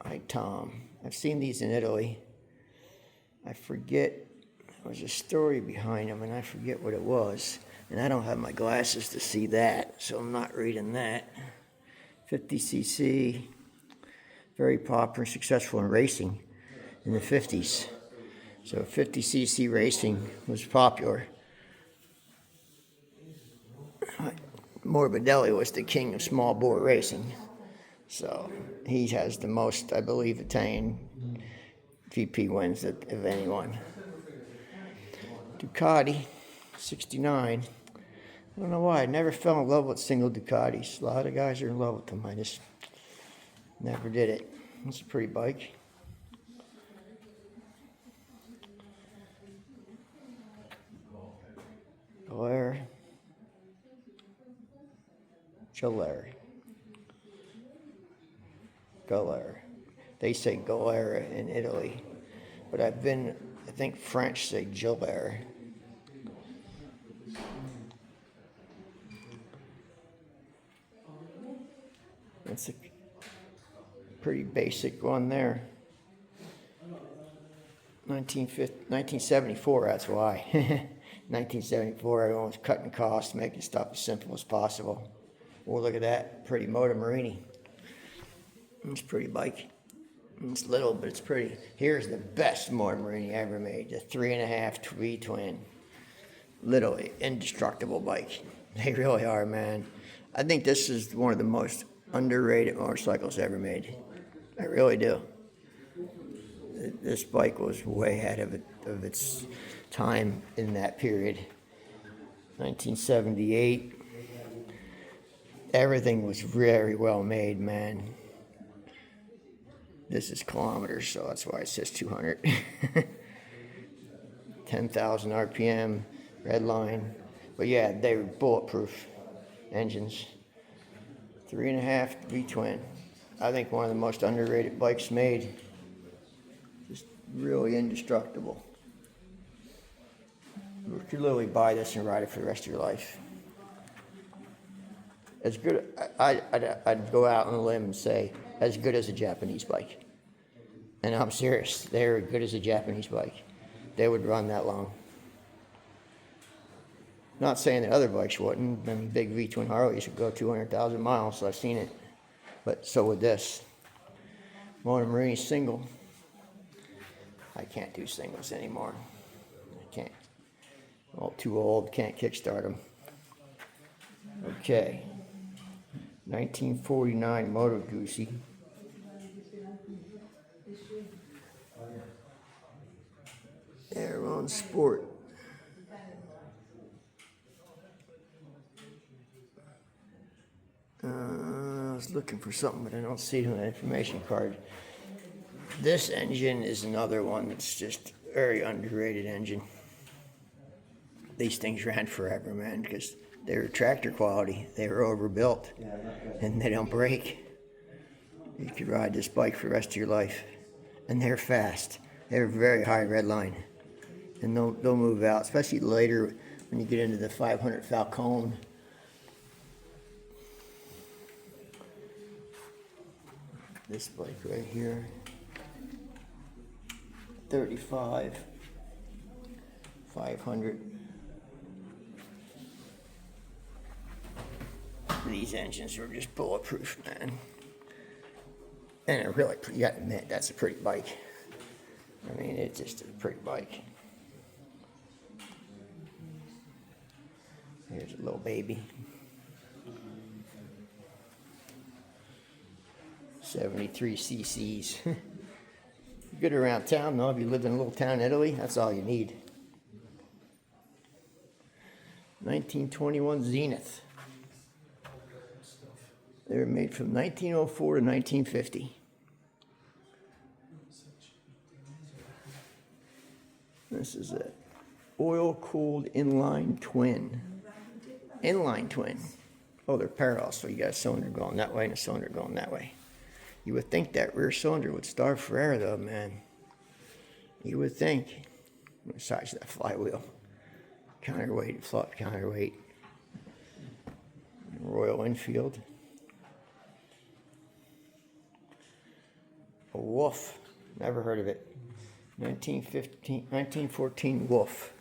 A: Hi, Tom. I've seen these in Italy. I forget, there was a story behind them, and I forget what it was. And I don't have my glasses to see that, so I'm not reading that. 50cc, very popular, successful in racing in the 50s. So 50cc racing was popular. Benelli was the king of small bore racing. So he has the most, I believe, Italian GP wins of anyone. Ducati, 69. I don't know why. I never fell in love with single Ducatis. A lot of guys are in love with them. I just never did it. It's a pretty bike. Galera. They say Galera in Italy, but I think French say Gilbert. That's a pretty basic one there. 1974, that's why. 1974, everyone was cutting costs, making stuff as simple as possible. Oh, look at that, pretty Moto Morini. It's a pretty bike. It's little, but it's pretty. Here's the best Moto Morini ever made, the 3.5 V-twin. Literally indestructible bike. They really are, man. I think this is one of the most underrated motorcycles ever made. I really do. This bike was way ahead of its time in that period. 1978. Everything was very well made, man. This is kilometers, so that's why it says 200. 10,000 RPM, red line. But yeah, they were bulletproof engines. 3.5 V-twin. I think one of the most underrated bikes made. Just really indestructible. You could literally buy this and ride it for the rest of your life. As good, I'd go out on a limb and say, as good as a Japanese bike. And I'm serious, they're as good as a Japanese bike. They would run that long. Not saying that other bikes wouldn't. I mean, big V-twin Harleys would go 200,000 miles, so I've seen it. But so would this. Moto Morini single. I can't do singles anymore. I can't. I'm all too old, can't kickstart them. Okay. 1949 Moto Guzzi. Aeron Sport. I was looking for something, but I don't see it on the information card. This engine is another one that's just a very underrated engine. These things ran forever, man, because they were tractor quality. They were overbuilt, and they don't break. You could ride this bike for the rest of your life. And they're fast. They're very high red line. And they'll move out, especially later when you get into the 500 Falcone. This bike right here. 35. 500. These engines are just bulletproof, man. And it really, you gotta admit, that's a pretty bike. I mean, it's just a pretty bike. Here's a little baby. 73 cc's. Good around town, though. If you lived in a little town in Italy, that's all you need. 1921 Zenith. They were made from 1904 to 1950. This is a oil-cooled inline twin. Inline twin. Oh, they're parallel, so you got a cylinder going that way and a cylinder going that way. You would think that rear cylinder would starve Ferrer, though, man. You would think. Besides that flywheel. Counterweight, flop counterweight. Royal Enfield. A Wolf. Never heard of it. 1914 Wolf.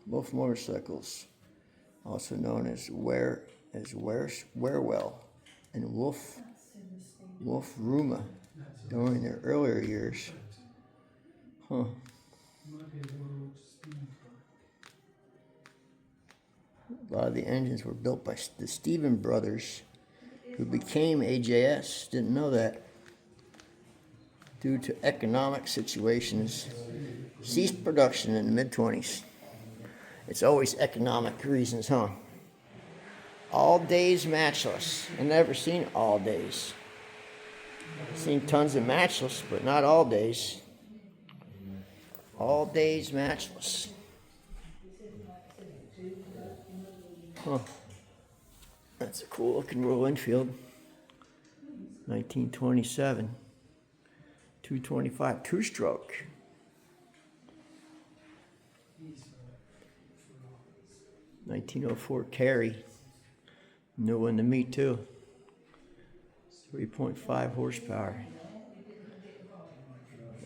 A: Wolf motorcycles. Also known as Wearwell and Wolf Ruma during their earlier years. Huh. A lot of the engines were built by the Stephen brothers, who became AJS. Didn't know that. Due to economic situations, ceased production in the mid-20s. It's always economic reasons, huh? All Days Matchless. I've never seen All Days. I've seen tons of Matchless, but not All Days. All Days Matchless. Huh. That's a cool looking Royal Enfield. 1927. 225 two-stroke. (1904) Carry. New one to me too. 3.5 horsepower.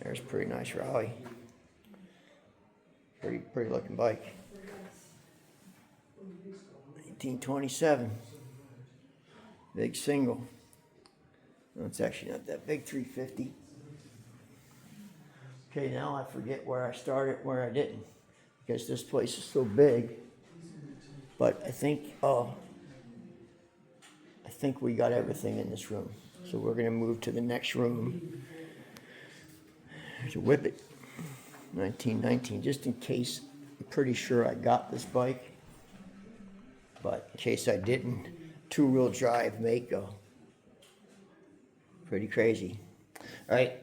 A: There's a pretty nice Raleigh. Pretty looking bike. 1927. Big single. No, it's actually not that big. 350. Okay, now I forget where I started, where I didn't, because this place is so big. But I think we got everything in this room. So we're gonna move to the next room. There's a Whippet, 1919, just in case. I'm pretty sure I got this bike, but in case I didn't, two-wheel drive Mako. Pretty crazy. All right.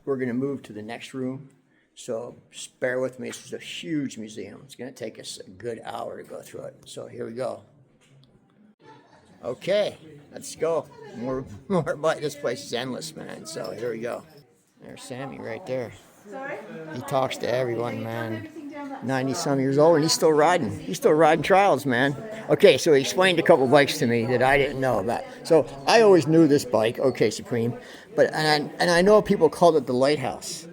A: We're going to move to the next room, so just bear with me. This is a huge museum. It's going to take us a good hour to go through it. So here we go. Okay, let's go. More bike. This place is endless, man. So here we go. There's Sammy right there.
I: Sorry?
A: He talks to everyone, man. 90-some years old, and he's still riding. He's still riding trials, man. Okay, so he explained a couple bikes to me that I didn't know about. So I always knew this bike, OK Supreme, but and I know people called it the Lighthouse.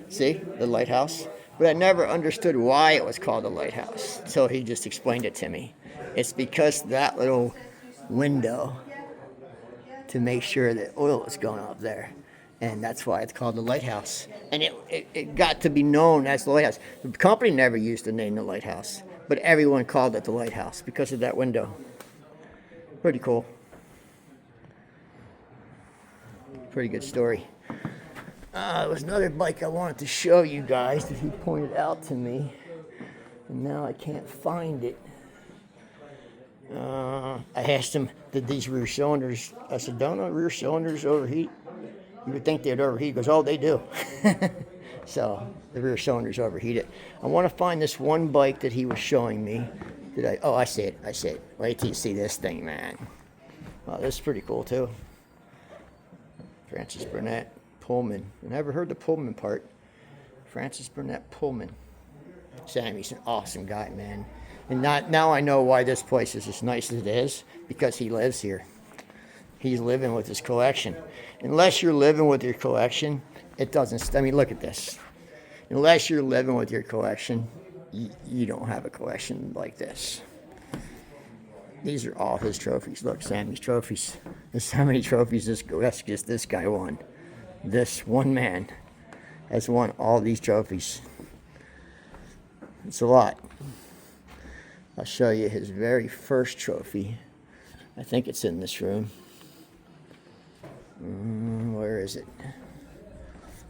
A: See, the Lighthouse. But I never understood why it was called the Lighthouse. So he just explained it to me. It's because that little window to make sure that oil is going up there. And that's why it's called the Lighthouse. And it got to be known as the Lighthouse. The company never used the name the Lighthouse, but everyone called it the Lighthouse because of that window. Pretty cool. Pretty good story. There was another bike I wanted to show you guys that he pointed out to me, and now I can't find it. I asked him, did these rear cylinders, I said, don't the rear cylinders overheat? You would think they'd overheat. He goes, oh, they do. So the rear cylinders overheated. I want to find this one bike that he was showing me. I see it. Wait till you see this thing, man. Wow, this is pretty cool too. Francis Burnett Pullman. I never heard the Pullman part. Francis Burnett Pullman. Sammy's an awesome guy, man. And now I know why this place is as nice as it is, because he lives here. He's living with his collection. Unless you're living with your collection, it doesn't. I mean, look at this. Unless you're living with your collection, you don't have a collection like this. these are all his trophies. Look, Sammy's trophies. There's how many trophies that's just this guy won. This one man has won all these trophies. It's a lot. I'll show you his very first trophy. I think it's in this room. Where is it?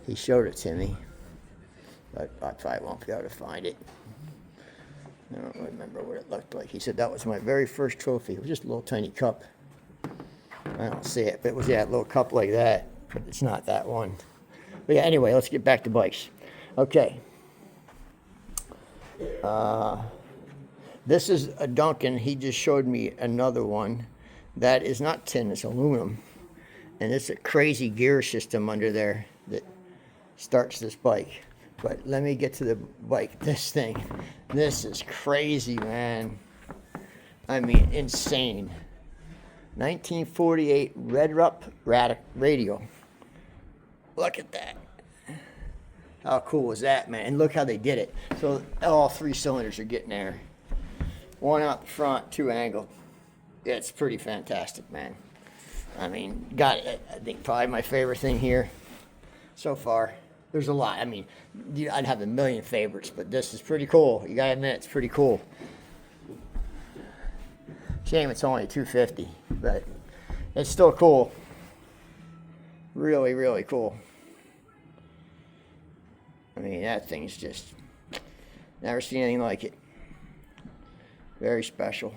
A: He showed it to me, but I probably won't be able to find it. I don't remember what it looked like. He said that was my very first trophy. It was just a little tiny cup. I don't see it, but it was that little cup like that, but it's not that one. But yeah, anyway, let's get back to bikes. Okay. This is a Duncan. He just showed me another one that is not tin, it's aluminum. And it's a crazy gear system under there that starts this bike. But let me get to the bike. This thing. This is crazy, man. I mean, insane. 1948 Red-Rup radio. Look at that. How cool was that, man? And look how they did it. So all 3 cylinders are getting there. One out the front, 2 angled. It's pretty fantastic, man. I mean, got it. I think probably my favorite thing here so far. There's a lot. I mean, I'd have a million favorites, but this is pretty cool. You gotta admit, it's pretty cool. Shame it's only $250, but it's still cool. Really, really cool. I mean, that thing's just never seen anything like it. Very special.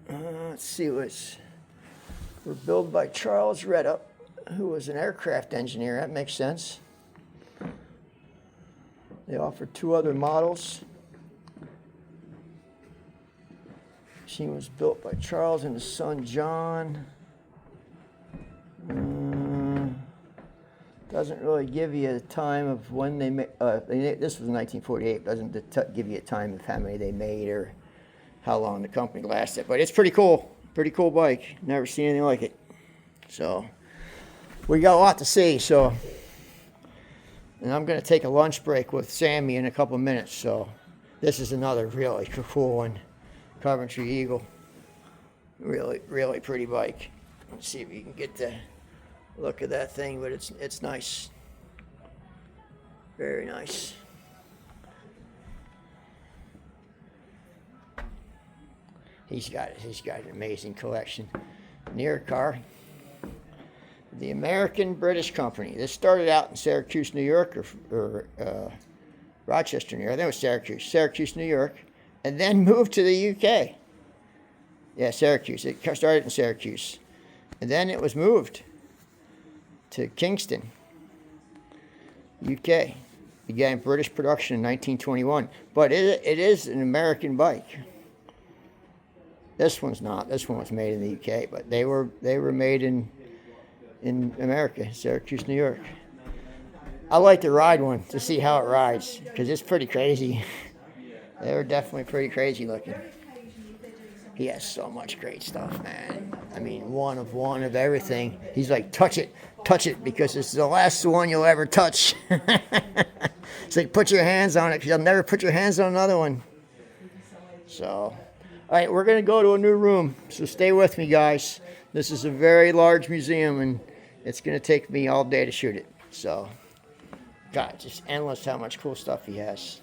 A: Let's see what's. We're built by Charles Redup, who was an aircraft engineer. That makes sense. They offer 2 other models. Machine was built by Charles and his son John. Doesn't really give you a time of when they made. This was 1948. Doesn't give you a time of how many they made or how long the company lasted. But it's pretty cool. Pretty cool bike. Never seen anything like it. So we got a lot to see. So, and I'm going to take a lunch break with Sammy in a couple of minutes. So this is another really cool one. Coventry Eagle. Really, really pretty bike. Let's see if you can get the look at that thing, but it's nice. Very nice. He's got an amazing collection. Near car. The American British Company. This started out in Syracuse, New York, or Rochester, New York. I think it was Syracuse, New York, and then moved to the UK. Yeah, Syracuse. It started in Syracuse, and then it was moved to Kingston, UK. Began British production in 1921, but it is an American bike. This one's not. This one was made in the UK, but they were made in America, Syracuse, New York. I like to ride one to see how it rides because it's pretty crazy. They were definitely pretty crazy looking. He has so much great stuff, man. I mean, one of everything. He's like, touch it, because it's the last one you'll ever touch. It's like, put your hands on it, because you'll never put your hands on another one. So, all right, we're going to go to a new room, so stay with me, guys. This is a very large museum, and it's going to take me all day to shoot it. So, God, just endless how much cool stuff he has.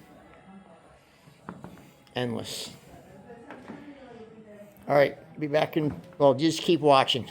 A: Endless. All right, be back in, well, just keep watching.